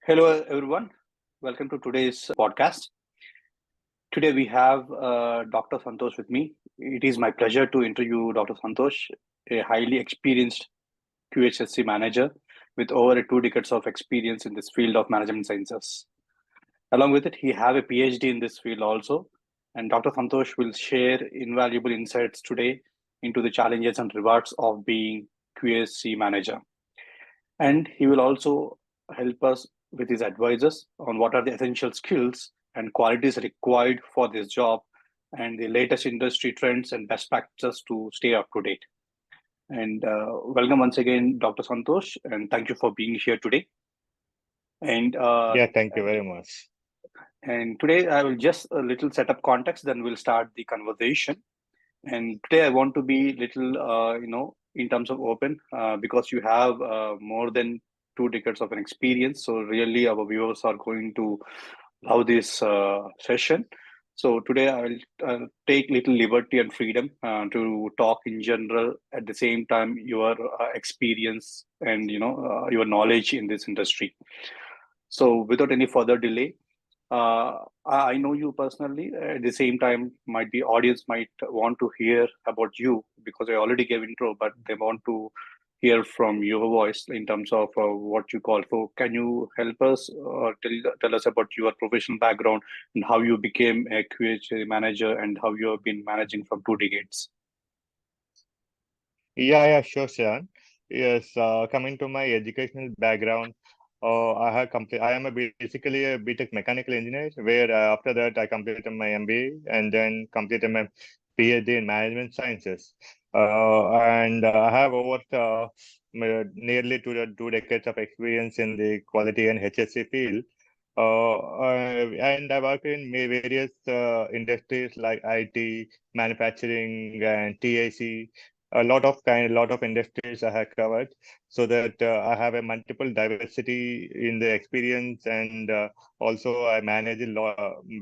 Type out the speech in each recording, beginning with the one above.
Hello, everyone. Welcome to today's podcast. Today we have Dr. Santosh with me. It is my pleasure to interview Dr. Santosh, a highly experienced QHSE manager with over 2 decades of experience in this field of management sciences. Along with it, he have a PhD in this field also. And Dr. Santosh will share invaluable insights today into the challenges and rewards of being QHSE manager. And he will also help us with his advices on what are the essential skills and qualities required for this job and the latest industry trends and best practices to stay up to date. And welcome once again, Dr. Santosh, and thank you for being here today. And Thank you very much. and today I will just a little set up context, then we'll start the conversation. And today I want to be little, in terms of open, because you have more than 2 decades of an experience. So really, our viewers are going to love this session. So today I will take little liberty and freedom to talk in general. At the same time, your experience and your knowledge in this industry. So without any further delay, I know you personally. At the same time, might be audience might want to hear about you because I already gave intro, but they want to hear from your voice in terms of what you call. So, can you help us tell us about your professional background and how you became a QHA manager and how you have been managing from 2 decades? Sure, Shan. Yes, coming to my educational background, I am basically a BTech mechanical engineer, where after that I completed my MBA and then completed my PhD in management sciences. And I have over nearly 2 decades of experience in the quality and HSC field. And I work in various industries like IT, manufacturing, and TIC. A lot of industries I have covered, so that I have a multiple diversity in the experience, and also I manage a lot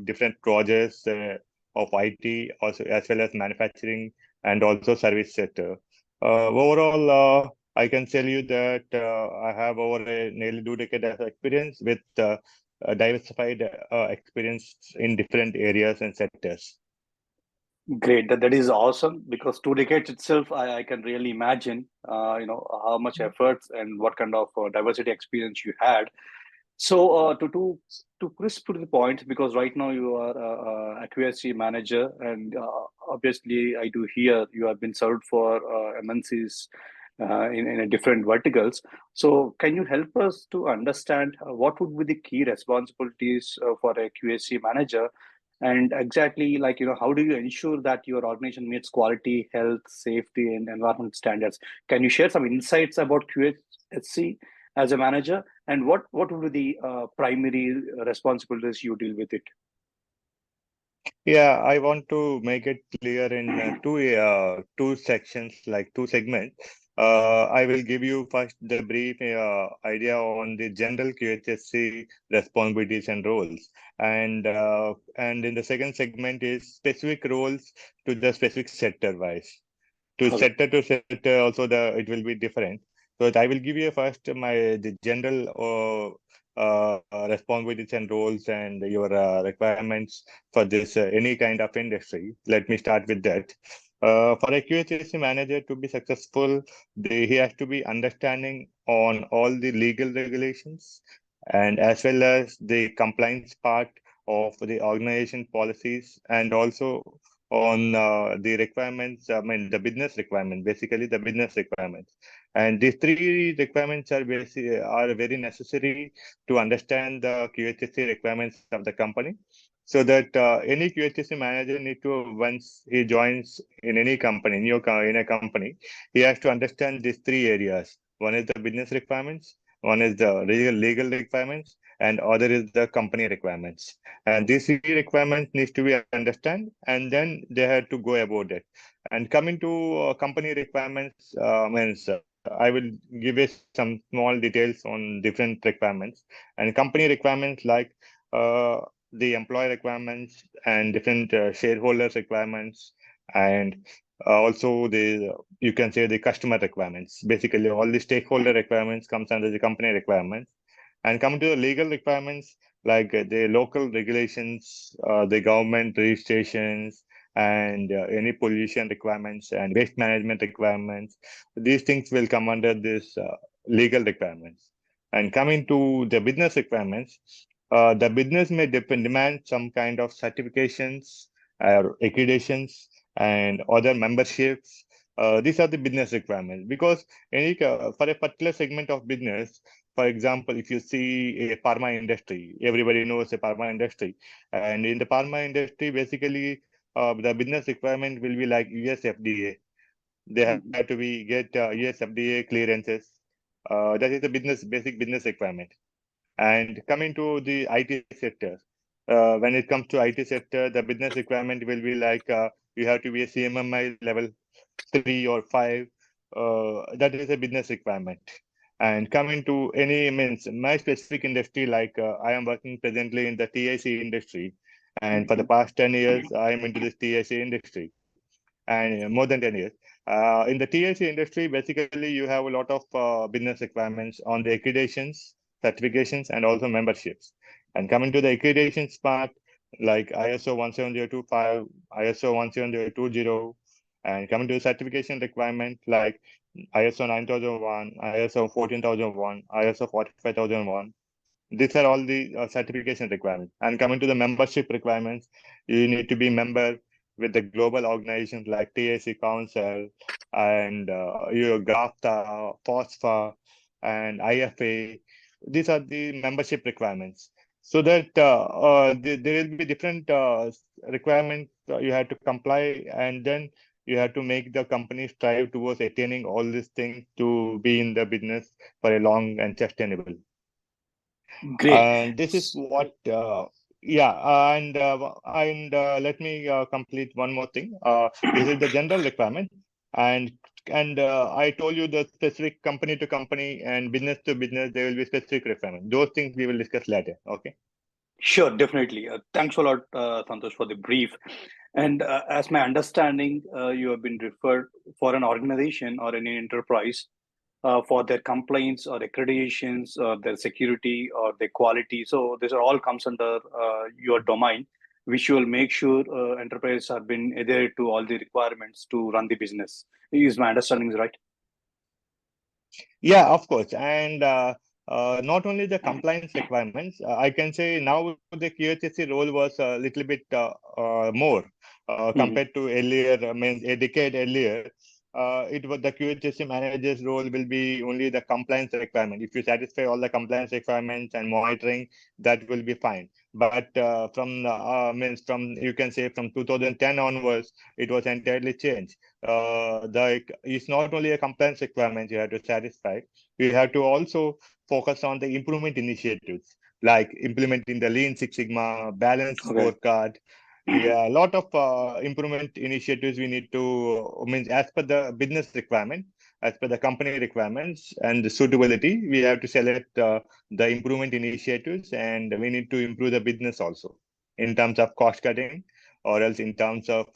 different projects of IT, also as well as manufacturing and also service sector. Overall, I can tell you that I have over a nearly 2 decades of experience with diversified experience in different areas and sectors. Great, that is awesome because 2 decades itself, I can really imagine, how much efforts and what kind of diversity experience you had. So to crisp to the point, because right now you are a QSC manager, and obviously I do hear you have been served for MNCs in a different verticals. So can you help us to understand what would be the key responsibilities for a QSC manager, and exactly like how do you ensure that your organization meets quality, health, safety, and environment standards? Can you share some insights about QHSC as a manager? And what would be the primary responsibilities you deal with it? Yeah, I want to make it clear in two sections, like two segments. I will give you first the brief idea on the general QHSC responsibilities and roles, and in the second segment is specific roles to the specific sector wise. Okay. To sector also it will be different. So I will give you first the general responsibilities and roles and your requirements for this any kind of industry. Let me start with that. For a QHSE manager to be successful, he has to be understanding on all the legal regulations and as well as the compliance part of the organization policies, and also on the requirements, I mean, the business requirement, basically the business requirements. And these three requirements are very necessary to understand the QHSE requirements of the company, so that any QHSE manager need to, once he joins in any company, in a company, he has to understand these three areas. One is the business requirements, one is the legal requirements, and other is the company requirements. And these three requirements needs to be understand, and then they have to go about it. And coming to company requirements, means I will give you some small details on different requirements. And company requirements like uh, the employee requirements and different shareholders requirements, and also the, you can say, the customer requirements. Basically all the stakeholder requirements comes under the company requirements. And coming to the legal requirements, like the local regulations, the government registrations, and any pollution requirements and waste management requirements, these things will come under this legal requirements. And coming to the business requirements, the business may demand some kind of certifications or accreditations and other memberships. These are the business requirements, because for a particular segment of business, for example, if you see a pharma industry, everybody knows the pharma industry, and in the pharma industry, basically, the business requirement will be like US FDA. They have to get US FDA clearances. That is the basic business requirement. And coming to the IT sector, when it comes to IT sector, the business requirement will be like you have to be a CMMI level 3 or 5. That is a business requirement. And coming to any means, my specific industry, like I am working presently in the TIC industry, and for the past 10 years, I am into this TIC industry, and more than 10 years. In the TIC industry, basically, you have a lot of business requirements on the accreditations, certifications, and also memberships. And coming to the accreditations part, like ISO 17025, ISO 17020, and coming to the certification requirement, like ISO 9001, ISO 14001, ISO 45001. These are all the certification requirements. And coming to the membership requirements, you need to be member with the global organizations like TAC Council and your GAFTA, FOSFA, and IFA. These are the membership requirements. So that there will be different requirements you have to comply, and then you have to make the company strive towards attaining all these things to be in the business for a long and sustainable. Great. And this is what, let me complete one more thing. This is the general requirement, and I told you the specific company to company and business to business, there will be specific requirement. Those things we will discuss later. Okay. Sure, definitely. Thanks a lot, Santosh, for the brief. And as my understanding, you have been referred for an organization or any enterprise for their complaints or accreditations or their security or their quality. So these are all comes under your domain, which will make sure enterprises have been adhered to all the requirements to run the business. Is my understanding right? Yeah, of course. And not only the compliance requirements, I can say now the QHSE role was a little bit more compared to earlier, I mean, a decade earlier. It was the QHSE manager's role will be only the compliance requirement. If you satisfy all the compliance requirements and monitoring, that will be fine. But from you can say from 2010 onwards, it was entirely changed. It's not only a compliance requirement you have to satisfy, you have to also focus on the improvement initiatives, like implementing the Lean Six Sigma, balanced scorecard. Yeah, a lot of improvement initiatives we need to, means as per the business requirement, as per the company requirements and the suitability, we have to select the improvement initiatives, and we need to improve the business also in terms of cost cutting, or else in terms of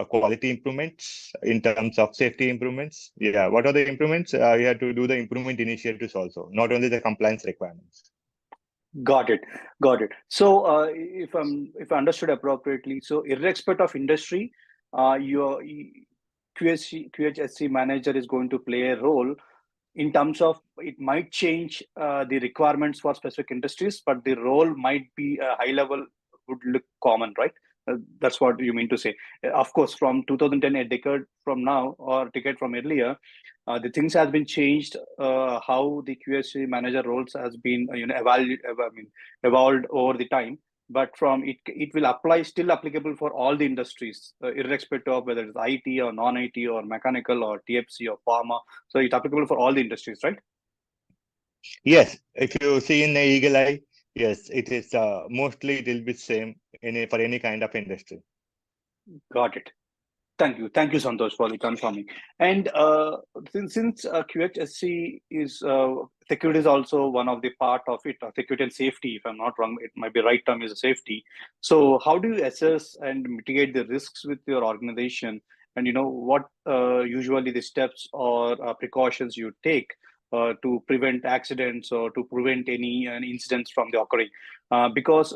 quality improvements, in terms of safety improvements. Yeah, what are the improvements? You have to do the improvement initiatives also, not only the compliance requirements. Got it. So, if I understood appropriately, so irrespective of industry, your QHSE manager is going to play a role in terms of it might change the requirements for specific industries, but the role might be a high level would look common, right? That's what you mean to say. Of course, from 2010, a decade from now or decade from earlier, the things has been changed. How the QSC manager roles has been evolved over the time. But from it will apply still applicable for all the industries, irrespective of whether it's IT or non-IT or mechanical or TFC or pharma. So it's applicable for all the industries, right? Yes, if you see in the eagle eye, yes, it is mostly it will be same for any kind of industry. Got it. Thank you, Santosh, for the confirming. And since QHSC is security is also one of the part of it, security and safety. If I'm not wrong, it might be right term is safety. So, how do you assess and mitigate the risks with your organization? And what usually the steps or precautions you take to prevent accidents or to prevent any incidents from the occurring. Because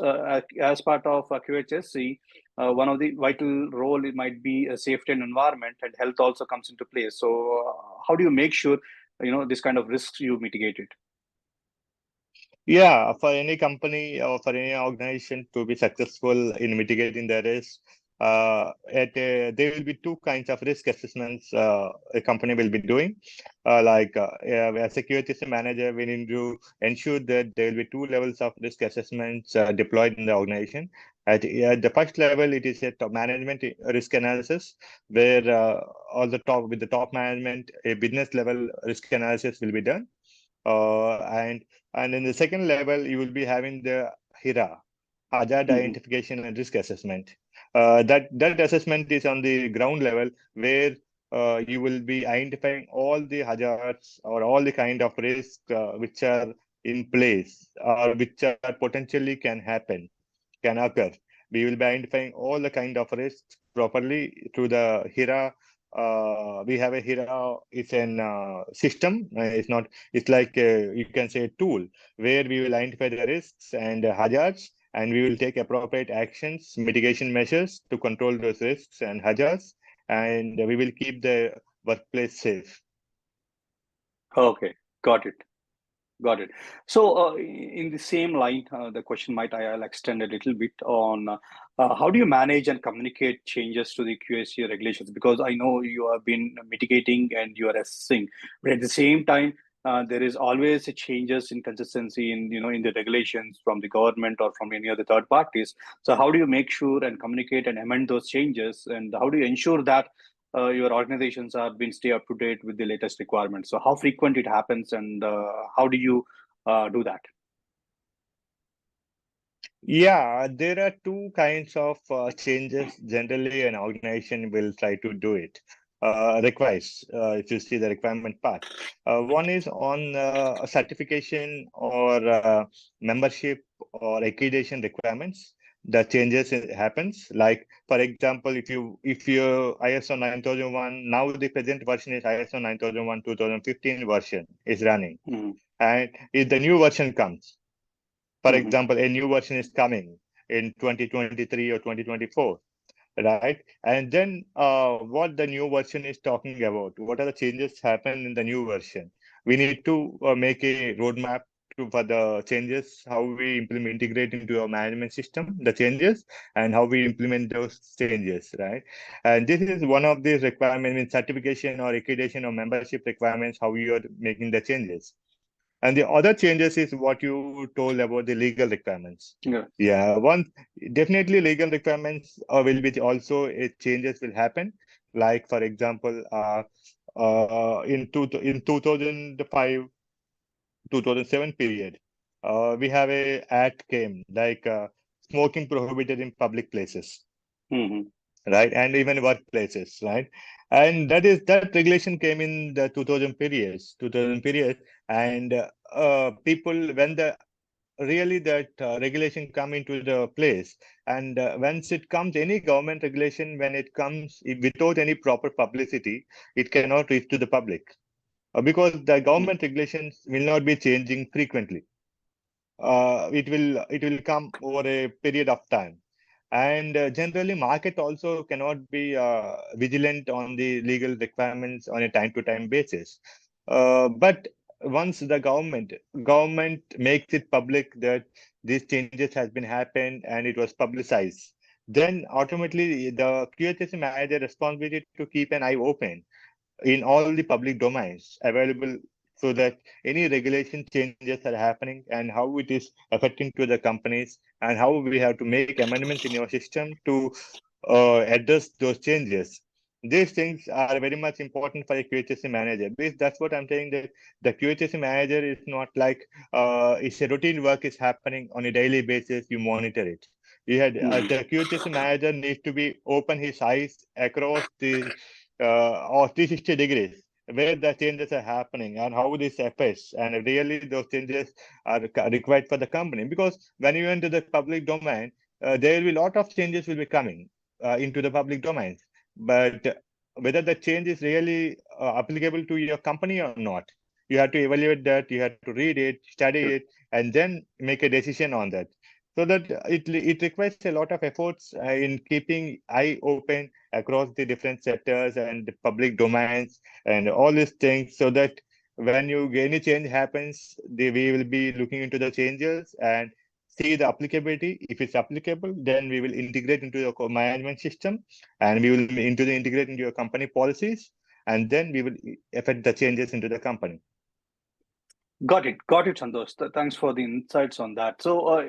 as part of QHSE, one of the vital role it might be safety and environment, and health also comes into place. So how do you make sure this kind of risks you mitigate it? Yeah, for any company or for any organization to be successful in mitigating the risk, there will be two kinds of risk assessments a company will be doing. As a QHSE manager, we need to ensure that there will be two levels of risk assessments deployed in the organization. At the first level, it is a top management risk analysis, where with the top management, a business level risk analysis will be done. And in the second level, you will be having the HIRA, hazard identification and risk assessment. That assessment is on the ground level, where you will be identifying all the hazards or all the kind of risks which are in place or which are potentially can occur. We will be identifying all the kind of risks properly through the HIRA. We have a HIRA. It's an system. It's like you can say a tool where we will identify the risks and hazards, and we will take appropriate actions, mitigation measures to control those risks and hazards, and we will keep the workplace safe. Okay, got it. Got it. So in the same line, the question I'll extend a little bit on how do you manage and communicate changes to the QHSE regulations? Because I know you have been mitigating and you are assessing, but at the same time, there is always a changes in consistency in in the regulations from the government or from any other third parties. So how do you make sure and communicate and amend those changes, and how do you ensure that your organizations have been stay up to date with the latest requirements? So how frequent it happens, and how do you do that? Yeah, there are two kinds of changes generally an organization will try to do it. Requires, if you see the requirement part. One is on certification or membership or accreditation requirements. The changes happens. Like, for example, if you ISO 9001, now the present version is ISO 9001 2015 version is running. And if the new version comes, for example, a new version is coming in 2023 or 2024, right? And then what the new version is talking about, what are the changes happen in the new version? We need to make a roadmap for the changes, how we integrate into our management system, the changes, and how we implement those changes, right? And this is one of the requirements in certification or accreditation or membership requirements, how you are making the changes. And the other changes is what you told about the legal requirements. Yeah, definitely legal requirements will be also changes will happen. Like, for example, in 2005, 2007 period, we have a act came like smoking prohibited in public places. Right, and even workplaces, right? And that regulation came in the 2000 period, and people, when that regulation come into the place, and once it comes, any government regulation, when it comes without any proper publicity, it cannot reach to the public, because the government regulations will not be changing frequently. It will come over a period of time. And generally, market also cannot be vigilant on the legal requirements on a time-to-time basis. But once the government makes it public that these changes has been happened and it was publicized, then automatically the QHSE manager responsibility to keep an eye open in all the public domains available, so that any regulation changes are happening and how it is affecting to the companies, and how we have to make amendments in your system to address those changes. These things are very much important for a QHSE manager. That's what I'm saying, that the QHSE manager is not like it's a routine work is happening on a daily basis, you monitor it. The QHSE manager needs to be open his eyes across the or 360 degrees, where the changes are happening and how this affects, and really those changes are required for the company. Because when you enter the public domain, there will be a lot of changes will be coming into the public domains, but whether the change is really applicable to your company or not, You have to evaluate that, you have to read it, study it, and then make a decision on that. So that it requires a lot of efforts in keeping eye open across the different sectors and the public domains and all these things, so that when any change happens, we will be looking into the changes and see the applicability. If it's applicable, then we will integrate into your management system, and we will integrate into your company policies, and then we will affect the changes into the company. Got it, Santosh. Thanks for the insights on that. So,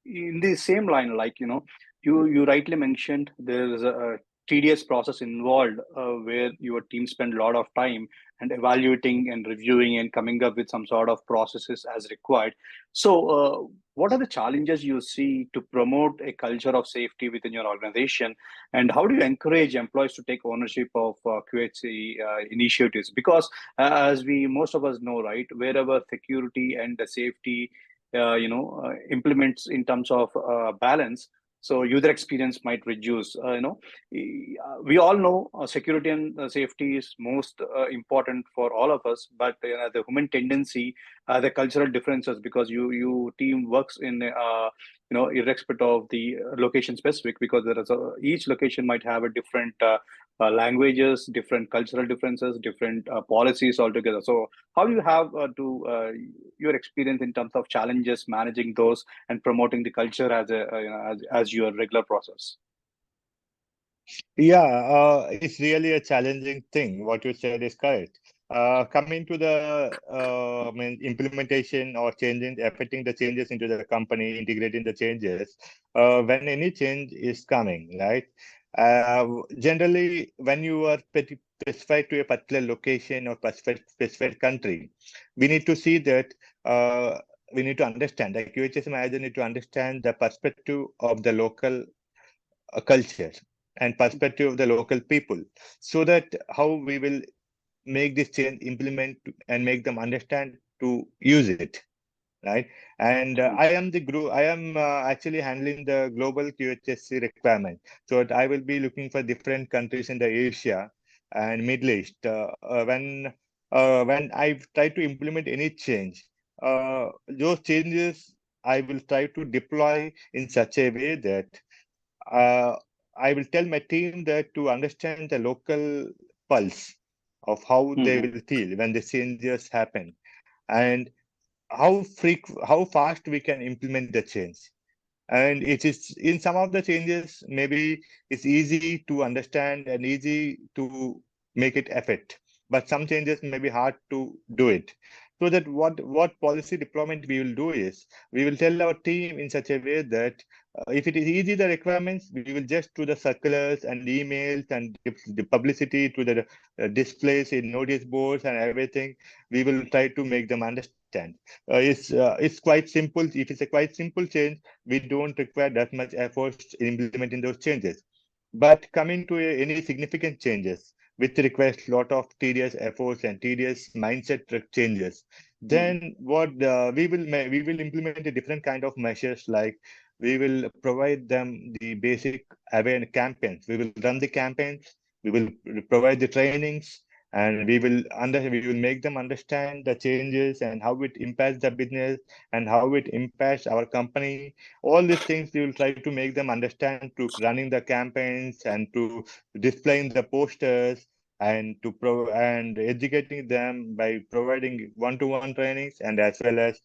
in the same line, like you rightly mentioned, there's a tedious process involved where your team spend a lot of time and evaluating and reviewing and coming up with some sort of processes as required. So, what are the challenges you see to promote a culture of safety within your organization, and how do you encourage employees to take ownership of QHSE initiatives? Because as we most of us know, right, wherever security and the safety implements in terms of balance, so user experience might reduce. We all know security and safety is most important for all of us, but the human tendency, the cultural differences, because you team works in irrespective of the location specific, because each location might have a different languages, different cultural differences, different policies altogether. So how do you have your experience in terms of challenges managing those and promoting the culture as as your regular process? Yeah, it's really a challenging thing. What you said is correct. Coming to the implementation or changing, affecting the changes into the company, integrating the changes, when any change is coming, right? Generally, when you are specified to a particular location or specified country, we need to see that we need to understand, the QHSE manager need to understand the perspective of the local culture and perspective of the local people, so that how we will make this change, implement, and make them understand to use it, right? And I am actually handling the global QHSE requirement, so that I will be looking for different countries in the Asia and Middle East. When I try to implement any change, those changes I will try to deploy in such a way that uh, I will tell my team that to understand the local pulse of how they will feel when the changes happen, and how fast we can implement the change. And it is in some of the changes, maybe it's easy to understand and easy to make it effect, but some changes may be hard to do it. So that what policy deployment we will do is, we will tell our team in such a way that if it is easy, the requirements, we will just do the circulars and emails and the publicity to the displays in notice boards and everything. We will try to make them understand. It's quite simple. If it's a quite simple change, we don't require that much effort in implementing those changes. But coming to any significant changes, which requires a lot of tedious efforts and tedious mindset changes, then what we will implement a different kind of measures. Like, we will provide them the basic awareness campaigns. We will run the campaigns. We will provide the trainings, and we will make them understand the changes and how it impacts the business and how it impacts our company. All these things we will try to make them understand through running the campaigns and to displaying the posters, and and educating them by providing one-to-one trainings, and as well as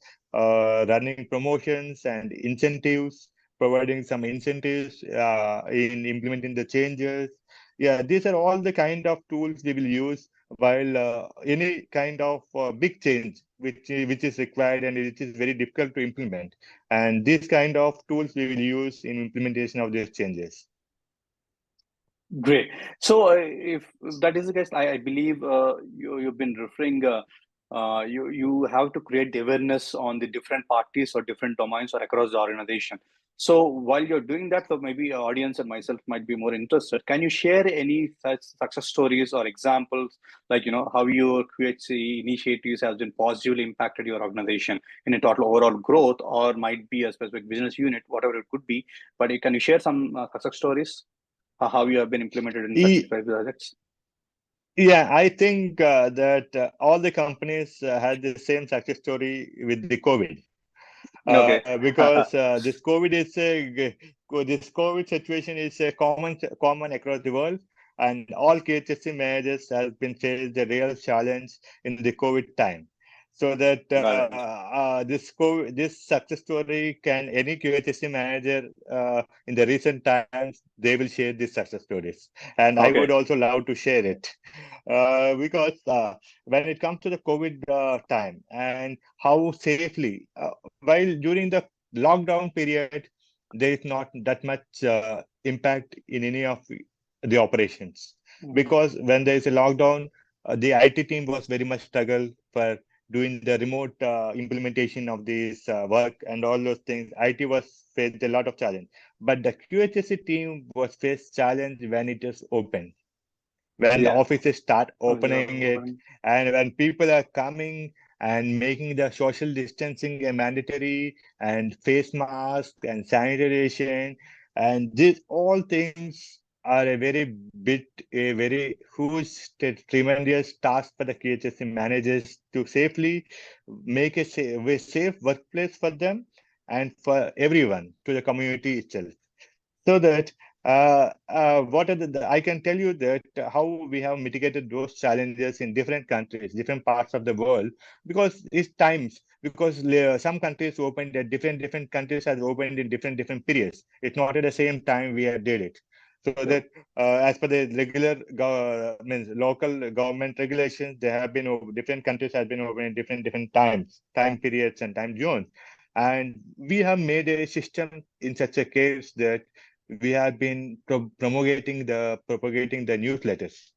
running promotions and incentives, providing some incentives in implementing the changes. Yeah, these are all the kind of tools we will use while any kind of big change which is required and which is very difficult to implement. And these kind of tools we will use in implementation of these changes. Great. So, if that is the case, I believe you've been referring. You have to create the awareness on the different parties or different domains or across the organization. So while you're doing that, so maybe our audience and myself might be more interested. Can you share any such success stories or examples, like how your QHC initiatives has been positively impacted your organization in a total overall growth, or might be a specific business unit, whatever it could be. But can you share some success stories? How you have been implemented in such E- projects? Yeah, I think that all the companies had the same success story with the COVID. Okay. Because this COVID situation is common across the world, and all QHSE managers have been faced a real challenge in the COVID time. So that Got it. this success story, can any QHSE manager in the recent times, they will share these success stories, and I would Okay. also love to share it because when it comes to the COVID time and how safely, while during the lockdown period, there is not that much impact in any of the operations, Mhm. because when there is a lockdown, the IT team was very much struggle for doing the remote implementation of this work and all those things. IT was faced a lot of challenge, but the QHSE team was faced challenge when it is open, when the Yeah. offices start Observe. opening it, and when people are coming and making the social distancing a mandatory, and face mask and sanitization, and these all things are a very bit, a very huge, tremendous task for the KHSC managers to safely make a safe workplace for them and for everyone to the community itself. So that what are I can tell you that how we have mitigated those challenges in different countries, different parts of the world, because it's times, because some countries opened at different countries has opened in different periods. It's not at the same time we have did it. So Sure. that as per the regular means local government regulations, there have been different countries have been open in different times, time periods, and time zones, and we have made a system in such a case that we have been propagating the newsletters,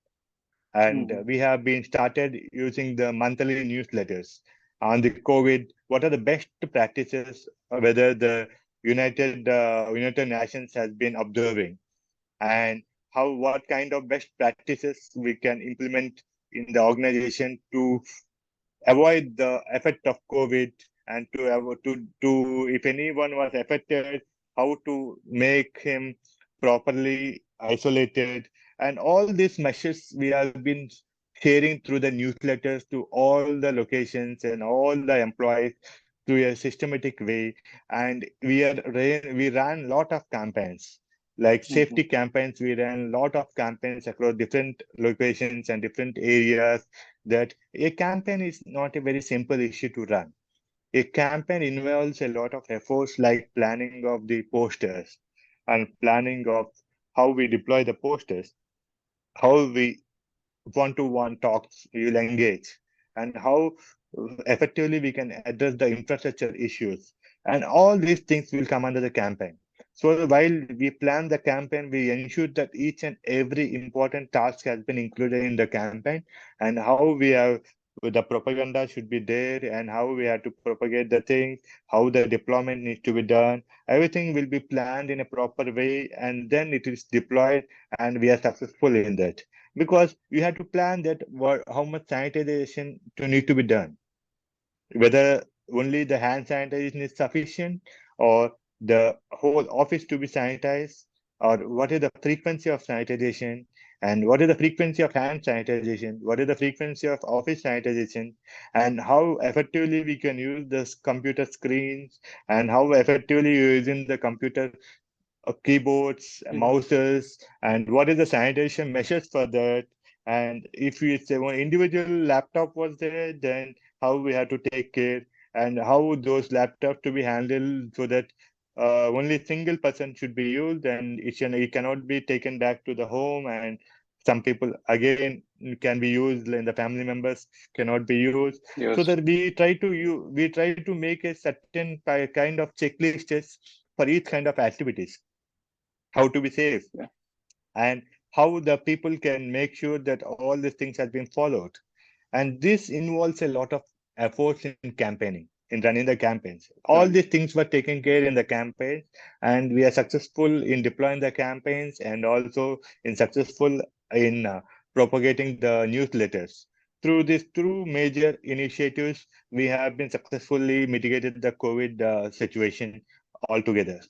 and Mhm. we have been started using the monthly newsletters on the COVID. What are the best practices, whether the United Nations has been observing, and how what kind of best practices we can implement in the organization to avoid the effect of COVID, and to if anyone was affected, how to make him properly isolated, and all these measures we have been sharing through the newsletters to all the locations and all the employees to a systematic way. And we ran a lot of campaigns, like Mhm. safety campaigns. We ran a lot of campaigns across different locations and different areas. That a campaign is not a very simple issue to run. A campaign involves a lot of efforts, like planning of the posters and planning of how we deploy the posters, how we one-to-one talks we will engage, and how effectively we can address the infrastructure issues. And all these things will come under the campaign. So while we plan the campaign, we ensure that each and every important task has been included in the campaign, and how we have the propaganda should be there, and how we have to propagate the things, how the deployment needs to be done. Everything will be planned in a proper way, and then it is deployed, and we are successful in that, because you have to plan that how much sanitization to need to be done, whether only the hand sanitization is sufficient, or the whole office to be sanitized, or what is the frequency of sanitization, and what is the frequency of hand sanitization, what is the frequency of office sanitization, and how effectively we can use this computer screens, and how effectively using the computer keyboards, Yeah. mouses, and what is the sanitation measures for that. And if it's a one individual laptop was there, then how we have to take care, and how those laptops to be handled, so that only single person should be used, and it cannot be taken back to the home, and some people again can be used, and the family members cannot be used. So Yes. that we try to make a certain kind of checklists for each kind of activities, how to be safe, Yeah. and how the people can make sure that all these things has been followed. And this involves a lot of efforts in campaigning, in running the campaigns. All Right. these things were taken care in the campaign, and we are successful in deploying the campaigns, and also in successful in propagating the newsletters. Through these two major initiatives, we have been successfully mitigated the COVID situation altogether.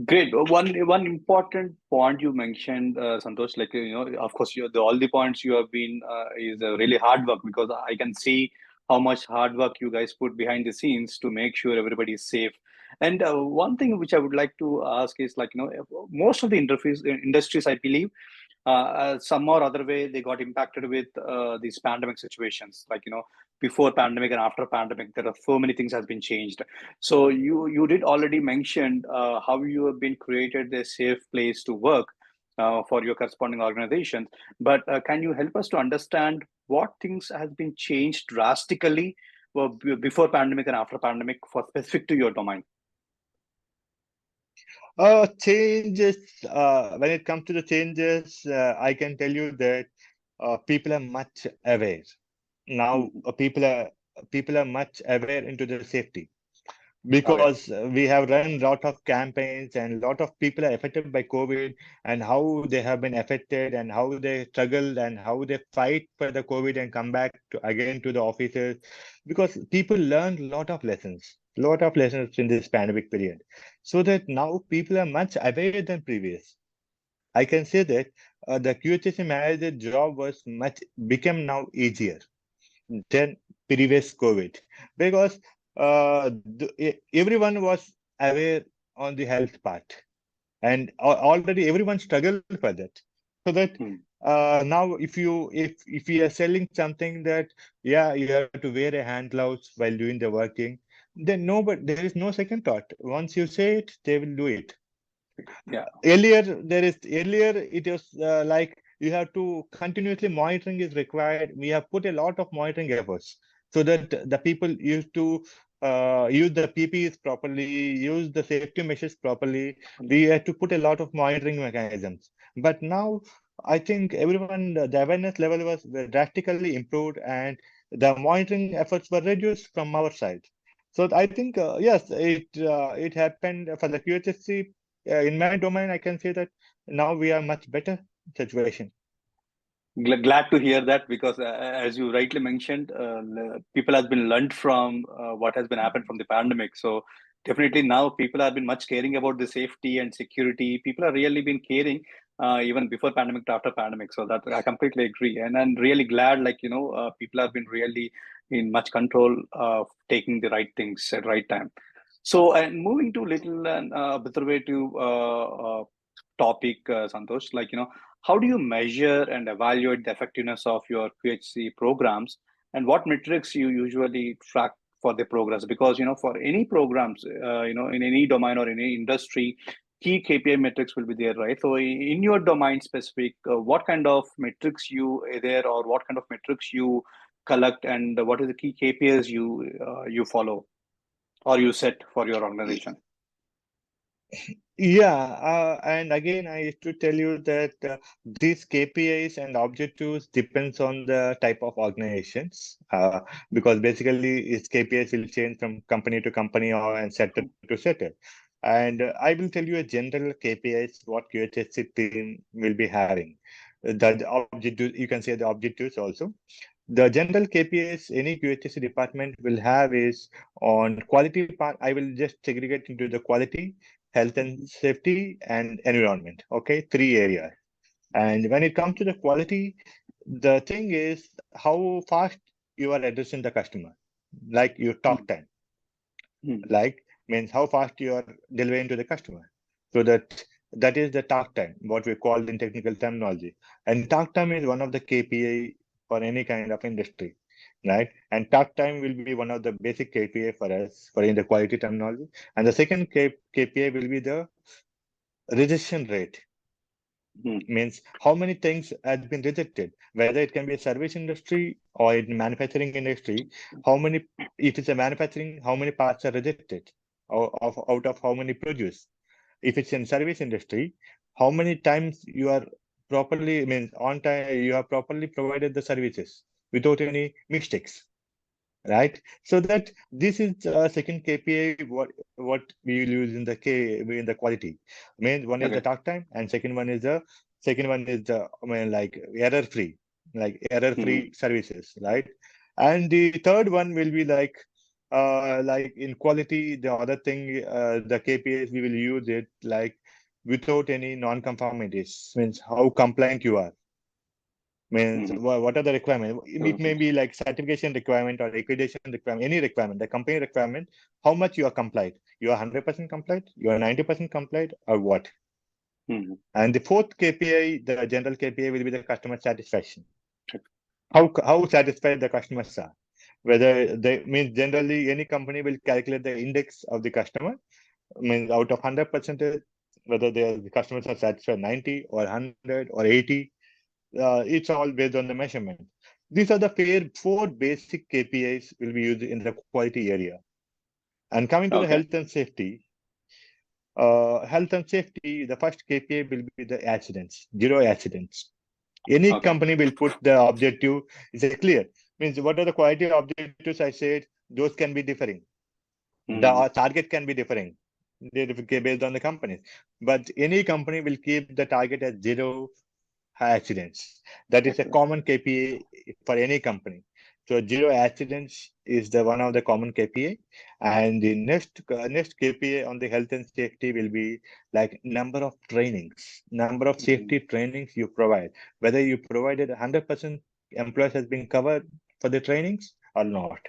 Great. One important point you mentioned, Santosh, like of course, all the points you have been is really hard work, because I can see how much hard work you guys put behind the scenes to make sure everybody is safe. And one thing which I would like to ask is, like, most of the industries, I believe, some or other way, they got impacted with these pandemic situations. Like, before pandemic and after pandemic, there are so many things has been changed. So you did already mention how you have been created a safe place to work for your corresponding organizations. But can you help us to understand what things has been changed drastically before pandemic and after pandemic for specific to your domain? Changes, when it comes to the changes, I can tell you that people are much aware. Now, Mhm. people are much aware into their safety, Okay. because we have run a lot of campaigns and a lot of people are affected by COVID, and how they have been affected and how they struggle and how they fight for the COVID and come back again to the offices, because people learned a lot of lessons in this pandemic period. So that now people are much aware than previous. I can say that the QHSE manager job was much become now easier than previous COVID, because everyone was aware on the health part, and already everyone struggled for that. So that Hmm. now, if you are selling something that, yeah, you have to wear a hand gloves while doing the working, then no, but there is no second thought. Once you say it, they will do it. Yeah. Earlier it was like you have to continuously monitoring is required. We have put a lot of monitoring efforts so that the people used to use the PPEs properly, use the safety measures properly. We had to put a lot of monitoring mechanisms. But now I think everyone, the awareness level was drastically improved, and the monitoring efforts were reduced from our side. So I think yes, it happened for the QHSC. In my domain, I can say that now we are much better situation. Glad to hear that, because as you rightly mentioned, people has been learned from what has been happened from the pandemic. So definitely now people have been much caring about the safety and security. People are really been caring even before pandemic to after pandemic. So that I completely agree, and I'm really glad, like, people have been really in much control of taking the right things at right time. So, and moving to little and observative topic, Santosh, like, how do you measure and evaluate the effectiveness of your QHC programs, and what metrics you usually track for the progress? Because, for any programs, in any domain or in any industry, key KPI metrics will be there, right? So in your domain specific, what kind of metrics you there, or what kind of metrics you collect, and what is the key KPIs you follow or you set for your organization? Yeah, and again, I used to tell you that these KPIs and objectives depends on the type of organizations, because basically its KPIs will change from company to company or and sector to sector. And I will tell you a general KPIs what QHSC team will be having. The objectives, you can say the objectives also. The general KPIs any QHSC department will have is on quality part. I will just segregate into the quality, health and safety, and environment. Okay, three areas. And when it comes to the quality, the thing is how fast you are addressing the customer, like your talk time, Mm. like means how fast you are delivering to the customer. So that is the talk time, what we call in technical terminology. And talk time is one of the KPI for any kind of industry, right? And talk time will be one of the basic KPI for us for in the quality terminology. And the second KPI will be the rejection rate, Mm. means how many things have been rejected, whether it can be a service industry or in manufacturing industry. How many, if it's a manufacturing, how many parts are rejected out of how many produce? If it's in service industry, how many times you are properly, means on time you have properly provided the services without any mistakes, right? So that this is second KPI what we will use in the quality. I mean, one is the Okay. talk time, and second one is the, I mean, like error Mm. free services, right? And the third one will be like like in quality, the other thing, the KPIs we will use it like without any non-conformities, means how compliant you are. Means what are the requirements? It may be like certification requirement or accreditation requirement, any requirement, the company requirement, how much you are compliant. You are 100% compliant, you are 90% compliant, or what? And the fourth KPI, the general KPI, will be the customer satisfaction. How satisfied the customers are. Whether they means generally any company will calculate the index of the customer. Means out of 100%, whether the customers are satisfied 90 or 100 or 80. It's all based on the measurement. These are the four basic KPIs will be used in the quality area. And coming to the health and safety, the first KPI will be the accidents, 0 accidents. Any company will put the objective, is clear. Means what are the quality objectives I said, those can be differing. The target can be differing based on the companies. But any company will keep the target as 0 accidents. That is a common KPI for any company. So 0 accidents is the one of the common KPI, and the next KPI on the health and safety will be like number of trainings, number of safety trainings you provide. Whether you provided 100% employees has been covered for the trainings or not.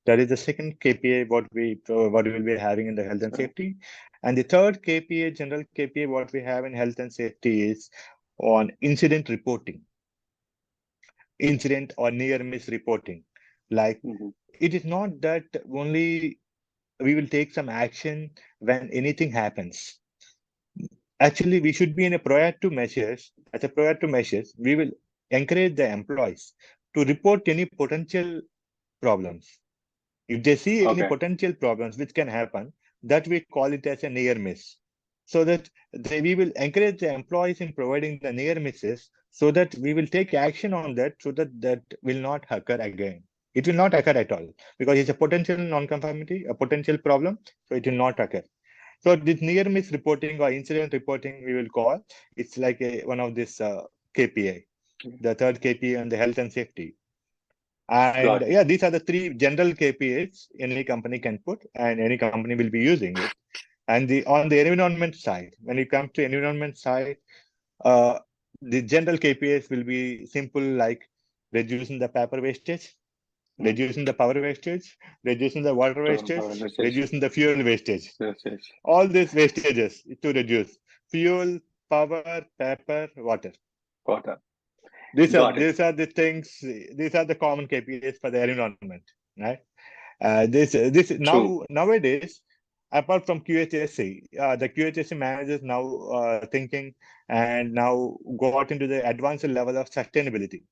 That is the second KPI what we will be having in the health and safety, and the third KPI, general KPI, what we have in health and safety is on incident reporting, incident or near miss reporting. Like it is not that only we will take some action when anything happens. Actually, we should be in a proactive measures. As a proactive measures, we will encourage the employees to report any potential problems. If they see any potential problems which can happen, that we call it as a near miss. So that we will encourage the employees in providing the near misses, so that we will take action on that, so that that will not occur again. It will not occur at all, because it's a potential non-conformity, a potential problem, so it will not occur. So this near miss reporting or incident reporting, we will call, it's like one of this KPI, the third KPI on the health and safety. And yeah, these are the three general KPIs any company can put, and any company will be using it. And on the environment side, when it comes to environment side, the general KPIs will be simple, like reducing the paper wastage, reducing the power wastage, reducing the water wastage, reducing the fuel wastage. All these wastages to reduce: fuel, power, paper, water. These are the things. These are the common KPIs for the environment, right? Nowadays, apart from QHSE, the QHSE managers now thinking and now got into the advanced level of sustainability.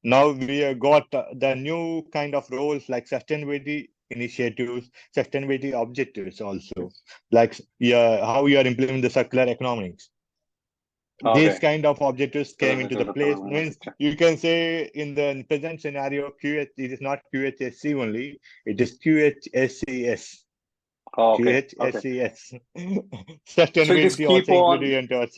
Now we have got the new kind of roles like sustainability initiatives, sustainability objectives also, like how you are implementing the circular economics. These kind of objectives came into the place. Means you can say in the present scenario, it is not QHSE only, it is QHSES. QHSES. Sustainability also included into our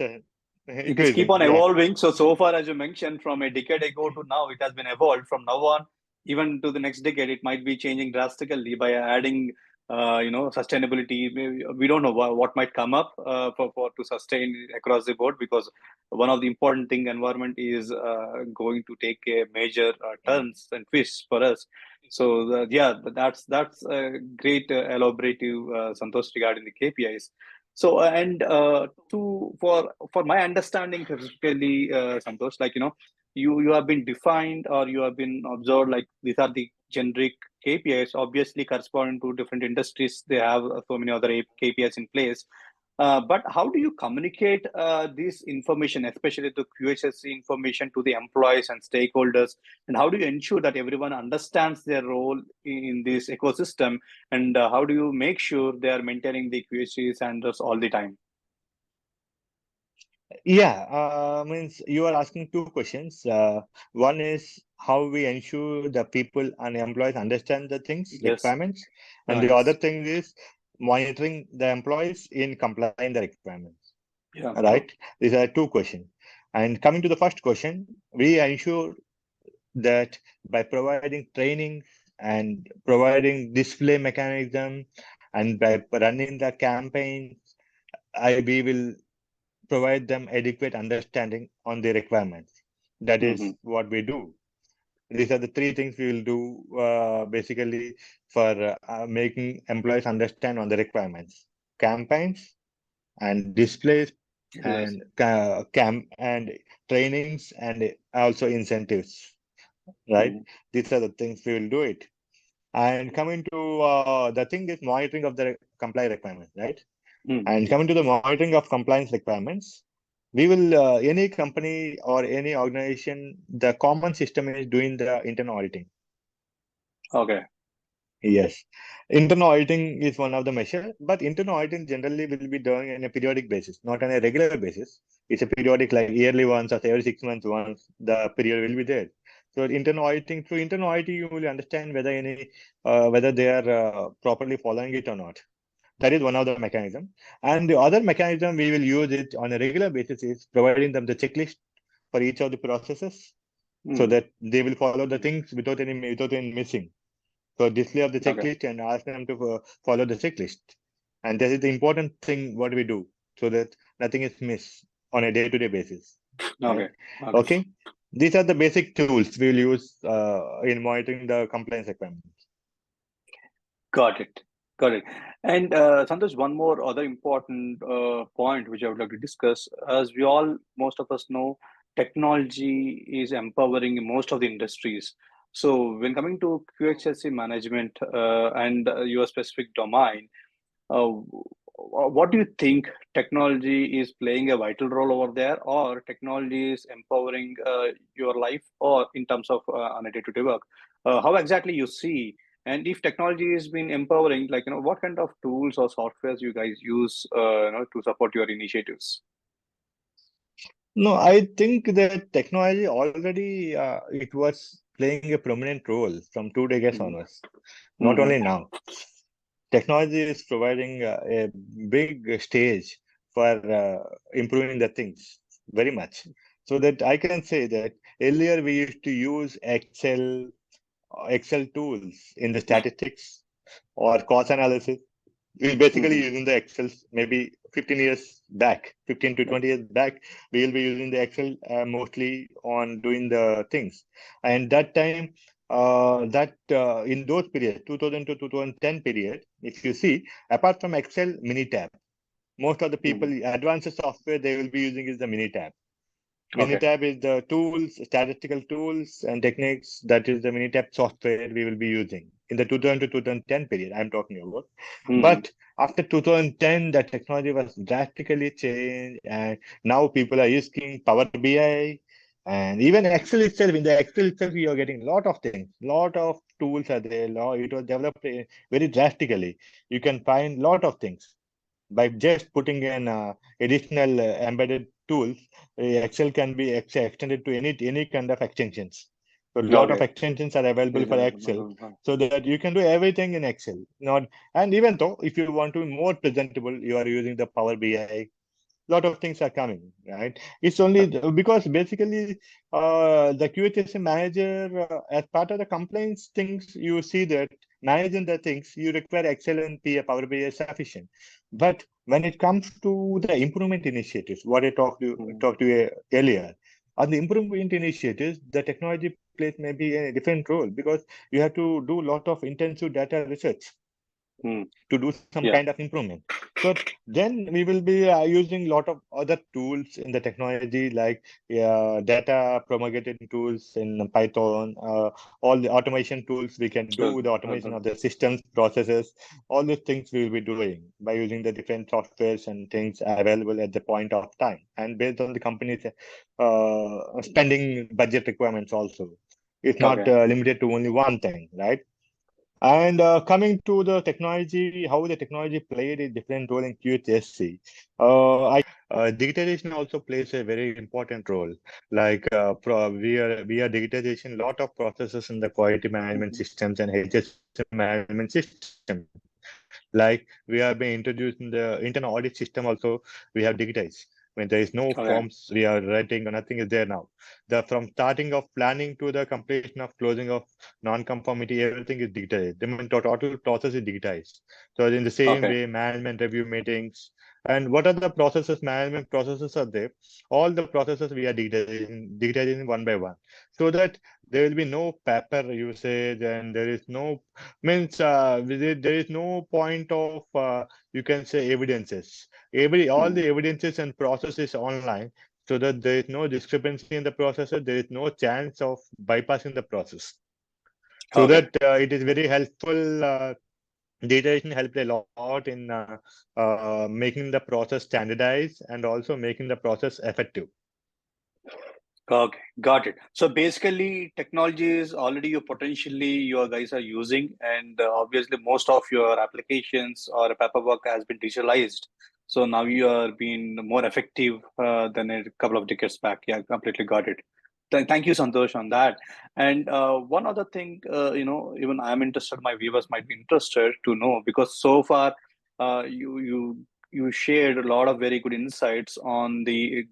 it is keep on evolving. So far as you mentioned, from a decade ago to now, it has been evolved. From now on, even to the next decade, it might be changing drastically by adding sustainability. We don't know what might come up for to sustain across the board, because one of the important thing, environment is going to take a major turns and twists for us. So that's a great elaborative, Santosh, regarding the KPIs. So and for my understanding, specifically, Santosh, like you have been defined, or you have been observed, like these are the generic KPIs, obviously corresponding to different industries. They have so many other KPIs in place. But how do you communicate this information, especially the QHSE information, to the employees and stakeholders? And how do you ensure that everyone understands their role in this ecosystem? And how do you make sure they are maintaining the QHSE standards all the time? Yeah, means you are asking two questions. One is how we ensure the people and employees understand the things, requirements. And the other thing is monitoring the employees in complying the requirements. Right? These are two questions. And coming to the first question, we ensure that by providing training and providing display mechanism, and by running the campaign, we will provide them adequate understanding on the requirements. That is what we do. These are the three things we will do basically for making employees understand on the requirements: campaigns and displays Yes. and and trainings and also incentives. Right? These are the things we will do it. And coming to the thing is monitoring of the compliance requirements, right? And coming to the monitoring of compliance requirements, we will any company or any organization, the common system is doing the internal auditing. Okay. Yes, internal auditing is one of the measures, but internal auditing generally will be done on a periodic basis, not on a regular basis. It's a periodic, like yearly once or every 6 months once. The period will be there. So internal auditing, through internal auditing, you will understand whether whether they are properly following it or not. That is one of the mechanism. And the other mechanism we will use it on a regular basis is providing them the checklist for each of the processes, so that they will follow the things without any missing. So display of the checklist and ask them to follow the checklist. And that is the important thing what we do, so that nothing is missed on a day-to-day basis. Right? Okay. These are the basic tools we will use in monitoring the compliance requirements. Got it. Got it. And Santosh, one more other important point which I would like to discuss. As we all, most of us know, technology is empowering most of the industries. So when coming to QHSE management and your specific domain, what do you think technology is playing a vital role over there, or technology is empowering your life, or in terms of on a day-to-day work? How exactly you see? And if technology has been empowering, like, what kind of tools or softwares you guys use, to support your initiatives? No, I think that technology already it was playing a prominent role from 2 decades onwards. Not only now. Technology is providing a big stage for improving the things very much. So that I can say that earlier we used to use Excel tools in the statistics or cost analysis. We're basically using the Excel maybe 15 years back, 15 to 20 years back, we will be using the Excel mostly on doing the things. And that time, in those periods, 2000 to 2010 period, if you see, apart from Excel, Minitab, most of the people, advanced software they will be using is the Minitab. Minitab is the tools, statistical tools and techniques. That is the Minitab software we will be using in the 2000 to 2010 period I'm talking about. But after 2010, the technology was drastically changed, and now people are using Power BI and even Excel itself. In the Excel itself, you are getting a lot of things, lot of tools are there. It was developed very drastically. You can find a lot of things by just putting in additional embedded tools. Excel can be extended to any kind of extensions. So a lot of extensions are available for Excel, so that you can do everything in Excel. And even though if you want to be more presentable, you are using the Power BI. Lot of things are coming, right? It's only because basically the QHSE manager, as part of the compliance things, you see that managing the things, you require Excel and Power BI is sufficient. But when it comes to the improvement initiatives, what I talked to you earlier, on the improvement initiatives, the technology plays maybe a different role, because you have to do a lot of intensive data research to do some kind of improvement. So then we will be using a lot of other tools in the technology, like data promulgated tools in Python, all the automation tools we can do, the automation of the systems, processes, all these things we will be doing by using the different softwares and things available at the point of time, and based on the company's spending budget requirements also. It's not limited to only one thing, right? And coming to the technology, how the technology played a different role in QHSE. Digitization also plays a very important role. Like we are digitization lot of processes in the quality management systems and HSE management system. Like we have been introducing the internal audit system also. We have digitized. When there is no Okay. forms we are writing, or nothing is there now. From starting of planning to the completion of closing of non-conformity, everything is digitized. The total process is digitized. So in the same Okay. way, management review meetings, and what are the processes, management processes are there? All the processes we are digitizing one by one, so that there will be no paper usage, and there is no means there is no point of you can say evidences. All Hmm. the evidences and process is online, so that there is no discrepancy in the processes. There is no chance of bypassing the process. So Okay. that it is very helpful. Digitization helped a lot in making the process standardized and also making the process effective. Okay, got it. So basically, technology is already potentially your guys are using, and obviously most of your applications or paperwork has been digitalized. So now you are being more effective than a couple of decades back. Yeah, completely got it. Thank you, Santosh, on that. And one other thing, even I'm interested, my viewers might be interested to know, because so far you shared a lot of very good insights on the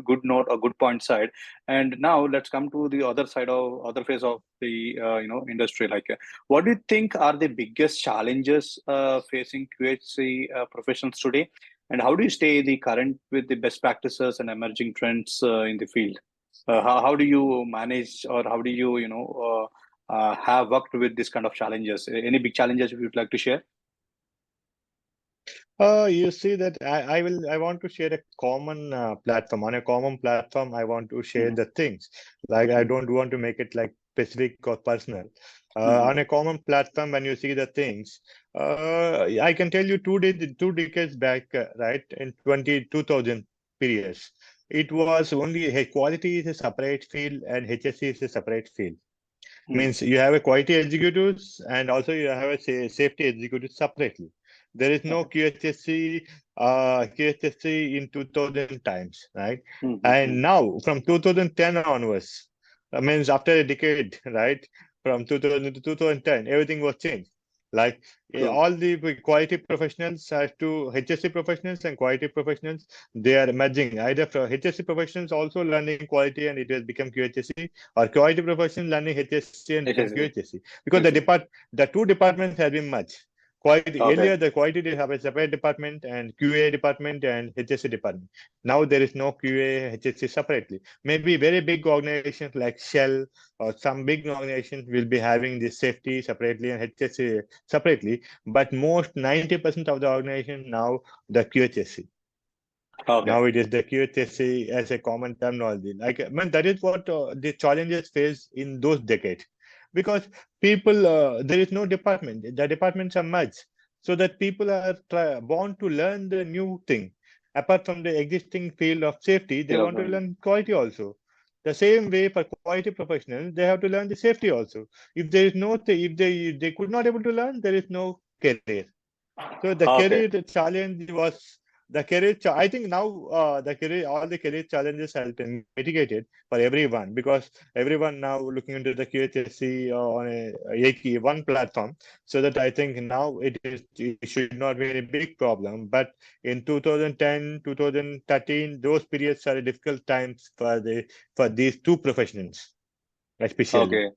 good note or good point side. And now let's come to the other side of other phase of the industry. Like, what do you think are the biggest challenges facing QHC professionals today, and how do you stay the current with the best practices and emerging trends in the field? How do you manage, or how do you have worked with this kind of challenges? Any big challenges you would like to share? You see that I want to share a common platform. On a common platform, I want to share Mhm. the things. Like I Mhm. don't want to make it like specific or personal. Mhm. On a common platform, when you see the things, I can tell you 2 decades back, right, in 2000 periods, it was only quality is a separate field and HSC is a separate field. Mhm. Means you have a quality executives and also you have a safety executives separately. There is no Okay. QHSC in 2000 times, right? And Mhm. now from 2010 onwards, means after a decade, right? From 2000 to 2010, everything was changed. Like True. all the quality professionals have to HSC professionals and quality professionals, they are merging. Either for HSC professionals also learning quality and it has become QHSC, or quality professional learning HSC and become HSC. QHSC, because the two departments have been merged. Quality Okay. earlier, the quality did have a separate department and QA department and HSC department. Now there is no QA HSC separately. Maybe very big organizations like Shell or some big organizations will be having this safety separately and HSC separately. But most 90% of the organization now the QHSC. Okay. Now it is the QHSC as a common terminology. Like, I mean, that is what the challenges face in those decades, because people there is no department. The departments are merged, so that people are born to learn the new thing. Apart from the existing field of safety, they want to learn quality also. The same way for quality professionals, they have to learn the safety also. If there is no, if they could not able to learn, there is no career. So the Okay. career challenge was the I think now the career, all the career challenges have been mitigated for everyone, because everyone now looking into the QHSC on one platform. So that I think now it should not be a big problem. But in 2010, 2013, those periods are difficult times for these two professions, especially. Okay.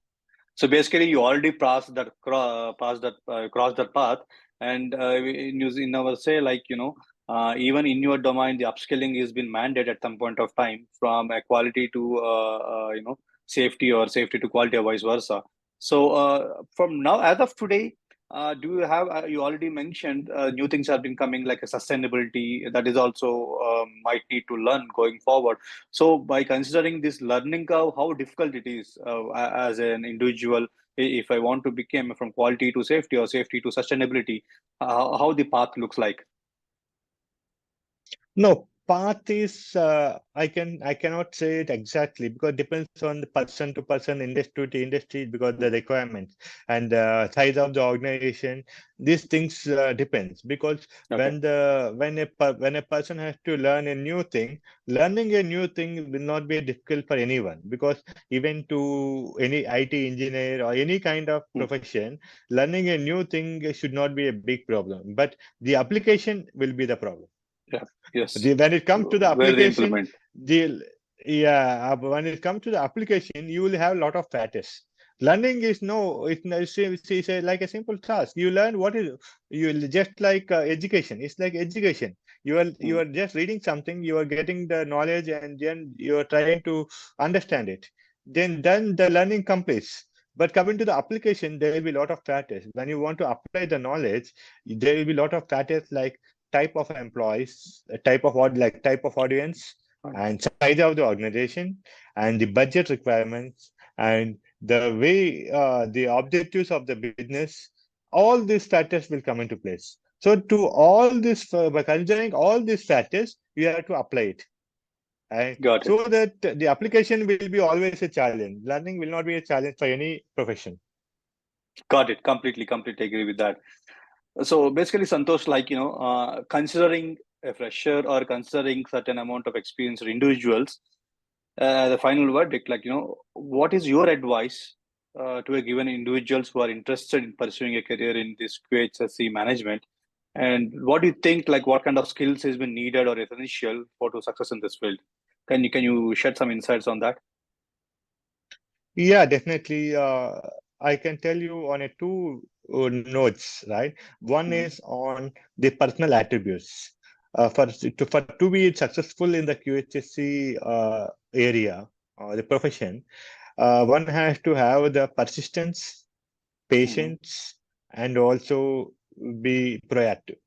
So basically, you already crossed that path, and in our say, like, even in your domain, the upskilling has been mandated at some point of time, from quality to safety, or safety to quality, or vice versa. So from now, as of today, do you have? You already mentioned new things have been coming, like a sustainability, that is also might need to learn going forward. So by considering this learning curve, how difficult it is as an individual, if I want to become from quality to safety or safety to sustainability, how the path looks like. No, path is I cannot say it exactly, because it depends on the person to person, industry to industry, because the requirements and size of the organization. These things depends, because Okay. when a person has to learn a new thing, learning a new thing will not be difficult for anyone, because even to any IT engineer or any kind of Hmm. profession, learning a new thing should not be a big problem. But the application will be the problem. Yeah. Yes. When it comes to the Where they application, implement. when it comes to the application, you will have a lot of practice. Learning is no, it's like a simple task. You learn what is you will just like education. It's like education. You are just reading something. You are getting the knowledge, and then you are trying to understand it. Then the learning completes. But coming to the application, there will be a lot of practice. When you want to apply the knowledge, there will be a lot of practice, like type of employees, type of audience, and size of the organization, and the budget requirements, and the way the objectives of the business. All these factors will come into place. So to all this, by considering all these factors, you have to apply it. And Got it. so that the application will be always a challenge. Learning will not be a challenge for any profession. Got it. Completely agree with that. So basically, Santosh, like, considering a fresher or considering certain amount of experienced individuals, the final verdict, like, what is your advice to a given individuals who are interested in pursuing a career in this QHSE management? And what do you think, like, what kind of skills has been needed or essential for to success in this field? Can you shed some insights on that? Yeah, definitely. I can tell you on a two notes, right? One Mhm. is on the personal attributes. For to be successful in the QHSC area or the profession, one has to have the persistence, Mhm. patience, and also be proactive.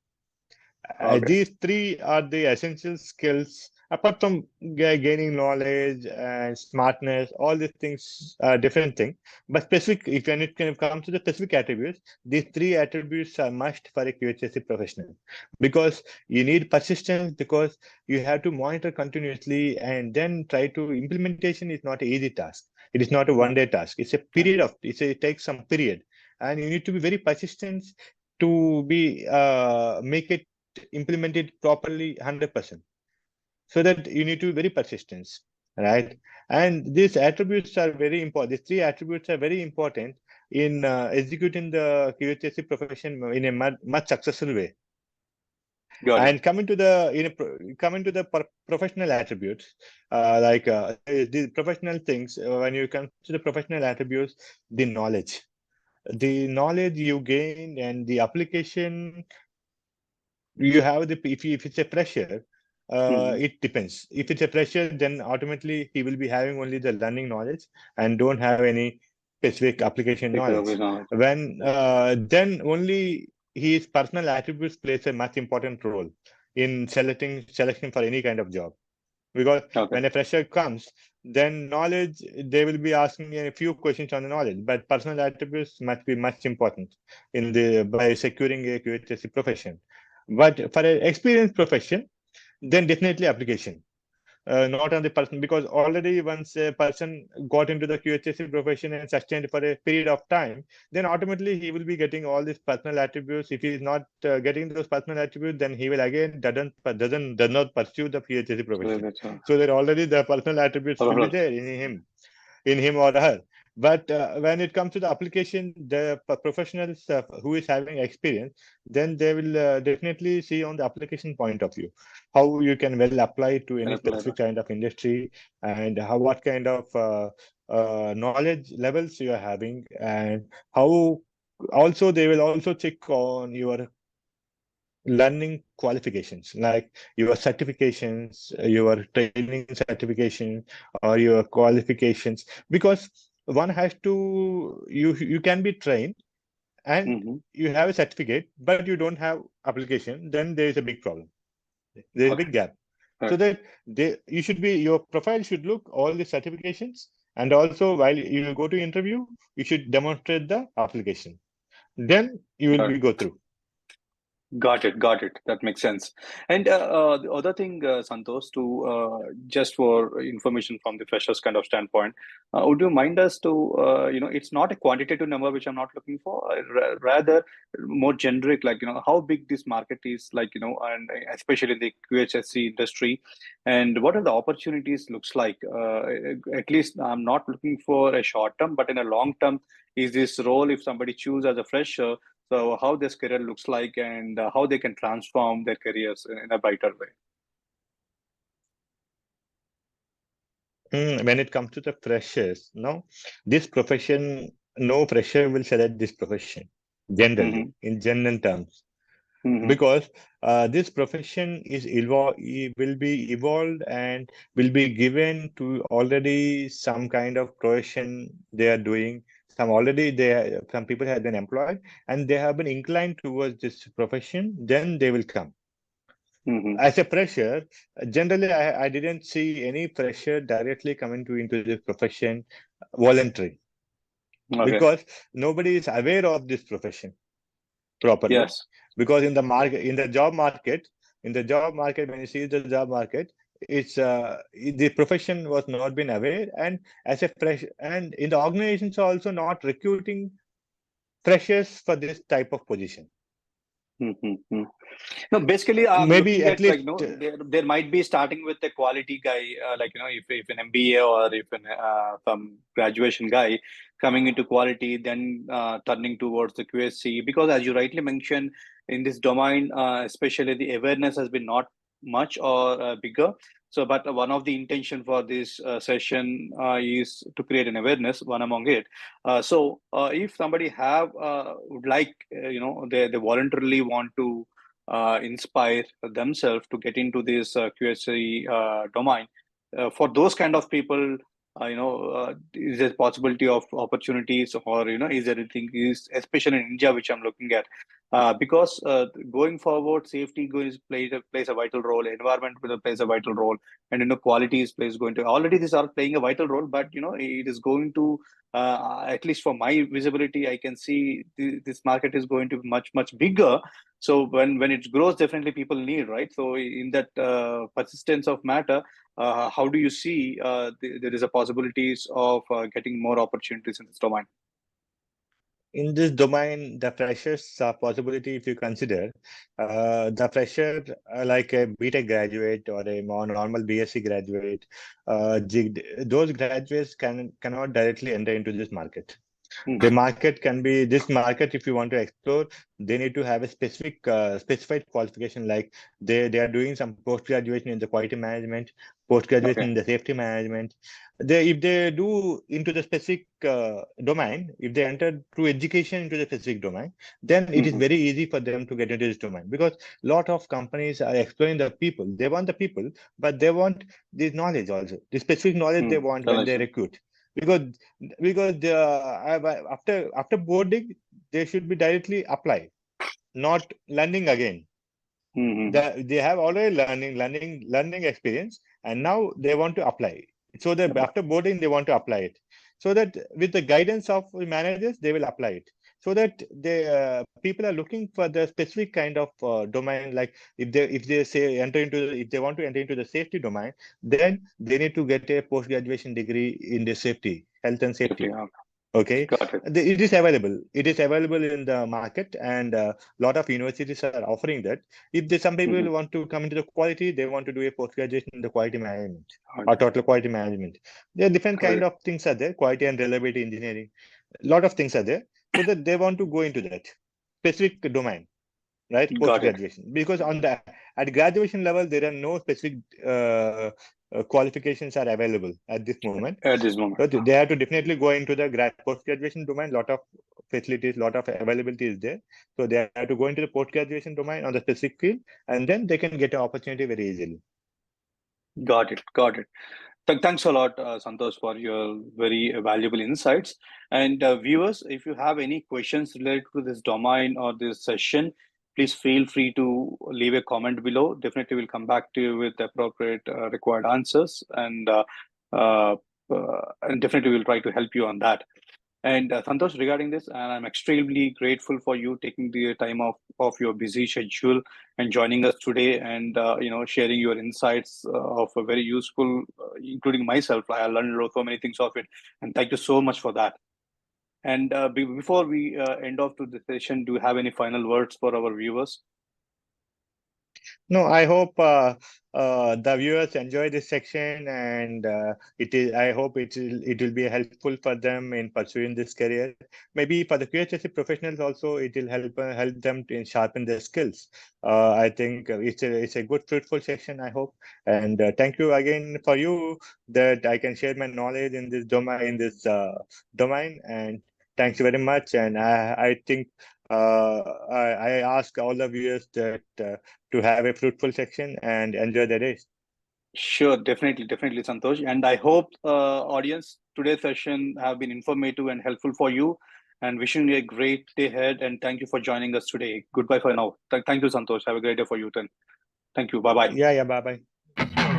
Okay. These three are the essential skills. Apart from gaining knowledge and smartness, all these things are different things. But specific, if when it comes to the specific attributes, these three attributes are must for a QHSE professional, because you need persistence, because you have to monitor continuously, and then try to implementation is not an easy task. It is not a Mhm. one-day task. It's a Yeah. period of. It takes some period, and you need to be very persistent to be make it implemented properly 100%. So that you need to be very persistent, right? And these attributes are very important. These three attributes are very important in executing the QHSE profession in a much successful way. Got it. And coming to the professional attributes, the professional things, when you come to the professional attributes, the knowledge you gain and the application you have if it's a fresher, Mhm. it depends. If it's a fresher, then automatically he will be having only the learning knowledge and don't have any specific application knowledge. Technical. When then only his personal attributes plays a much important role in selection for any kind of job. Because Okay. when a fresher comes, then knowledge, they will be asking a few questions on the knowledge, but personal attributes must be much important in the by securing a QHSE profession. But for an experienced profession, then definitely application, not on the person, because already once a person got into the QHSE profession and sustained for a period of time, then automatically he will be getting all these personal attributes. If he is not getting those personal attributes, then he will again does not pursue the QHSE So profession. that's So that already the personal attributes will be overall. there in him or her. But when it comes to the application, the professionals who is having experience, then they will definitely see on the application point of view how you can well apply to any specific kind of industry, and what kind of knowledge levels you are having, and how also they will also check on your learning qualifications, like your certifications, your training certification, or your qualifications. Because one has to, you can be trained and Mhm. you have a certificate, but you don't have application, then there is a big problem. There is a Okay. big gap. So Right. that you should be, your profile should look all the certifications, and also while you go to interview, you should demonstrate the application. Then you will Right. be go through. Got it. That makes sense. And the other thing, Santosh, to just for information from the freshers kind of standpoint, would you mind us to, it's not a quantitative number which I'm not looking for, rather more generic, like, how big this market is, like, and especially in the QHSC industry, and what are the opportunities looks like? At least I'm not looking for a short term, but in a long term, is this role, if somebody choose as a fresher, So how this career looks like and how they can transform their careers in a brighter way. When it comes to the freshers, this profession, no fresher will select this profession generally, in general terms, because this profession will be evolved and will be given to already some kind of profession they are doing. Some people have been employed and they have been inclined towards this profession. Then they will come. As a fresher, generally, I didn't see any fresher directly coming into this profession voluntary, because nobody is aware of this profession properly. Yes. Because in the job market, when you see the job market, it's the profession was not been aware, and as a fresh, and in the organizations also not recruiting freshers for this type of position. No, basically, I'm Maybe looking at at, like, least there might be starting with a quality guy, like, if an MBA or if some graduation guy coming into quality, then turning towards the QSC, because as you rightly mentioned, in this domain, especially the awareness has been not much or bigger. So, but one of the intention for this session is to create an awareness, one among it. So, if somebody would like, they voluntarily want to inspire themselves to get into this QHSE domain. For those kind of people, is there possibility of opportunities, or is there anything, is especially in India, which I'm looking at, because going forward, safety plays a vital role, environment plays a vital role, and quality plays going to, already these are playing a vital role, but it is going to, at least for my visibility, I can see this market is going to be much bigger. So when it grows, definitely people need, right? So in that persistence of matter, how do you see there is a possibilities of getting more opportunities in this domain? In this domain, the freshers possibility, if you consider the fresher like a BTech graduate or a more normal BSc graduate, those graduates cannot directly enter into this market. The market can be this market. If you want to explore, they need to have a specified qualification. Like they are doing some post graduation in the quality management, post graduation in the safety management. If they do into the specific domain, if they enter through education into the specific domain, then it is very easy for them to get into this domain, because a lot of companies are exploring the people. They want the people, but they want this knowledge also. The specific knowledge they want when they recruit. Because after boarding, they should be directly applied, not learning again. They have already learning experience, and now they want to apply. So that after boarding, they want to apply it. So that with the guidance of managers, they will apply it. So that people are looking for the specific kind of domain. Like if they say if they want to enter into the safety domain, then they need to get a post graduation degree in the safety, health and safety. Okay, it is available. It is available in the market, and a lot of universities are offering that. If some people want to come into the quality, they want to do a post graduation in the quality management or total quality management. There are different kind of things are there. Quality and reliability engineering, a lot of things are there. So that they want to go into that specific domain, right? Post graduation, because at graduation level there are no specific qualifications are available at this moment. But they have to definitely go into the post graduation domain. Lot of facilities, lot of availability is there. So they have to go into the post graduation domain on the specific field, and then they can get an opportunity very easily. Got it. Thanks a lot, Santosh, for your very valuable insights. And viewers, if you have any questions related to this domain or this session, please feel free to leave a comment below. Definitely, we'll come back to you with appropriate required answers, and definitely we'll try to help you on that. And Santosh, regarding this, and I'm extremely grateful for you taking the time of your busy schedule and joining us today, and sharing your insights of a very useful, including myself. I learned so many things of it, and thank you so much for that. And before we end off to the session, do you have any final words for our viewers? No, I hope the viewers enjoy this section, and I hope it will be helpful for them in pursuing this career. Maybe for the QHSE professionals also, it will help them to sharpen their skills. I think it's a good fruitful section, I hope. And thank you again for you that I can share my knowledge in this domain. And thanks very much. And I think I ask all the viewers that to have a fruitful section and enjoy the day. Sure, definitely, Santosh. And I hope, audience, today's session have been informative and helpful for you. And wishing you a great day ahead. And thank you for joining us today. Goodbye for now. Thank you, Santosh. Have a great day for you then. Thank you. Bye bye. Yeah, bye bye.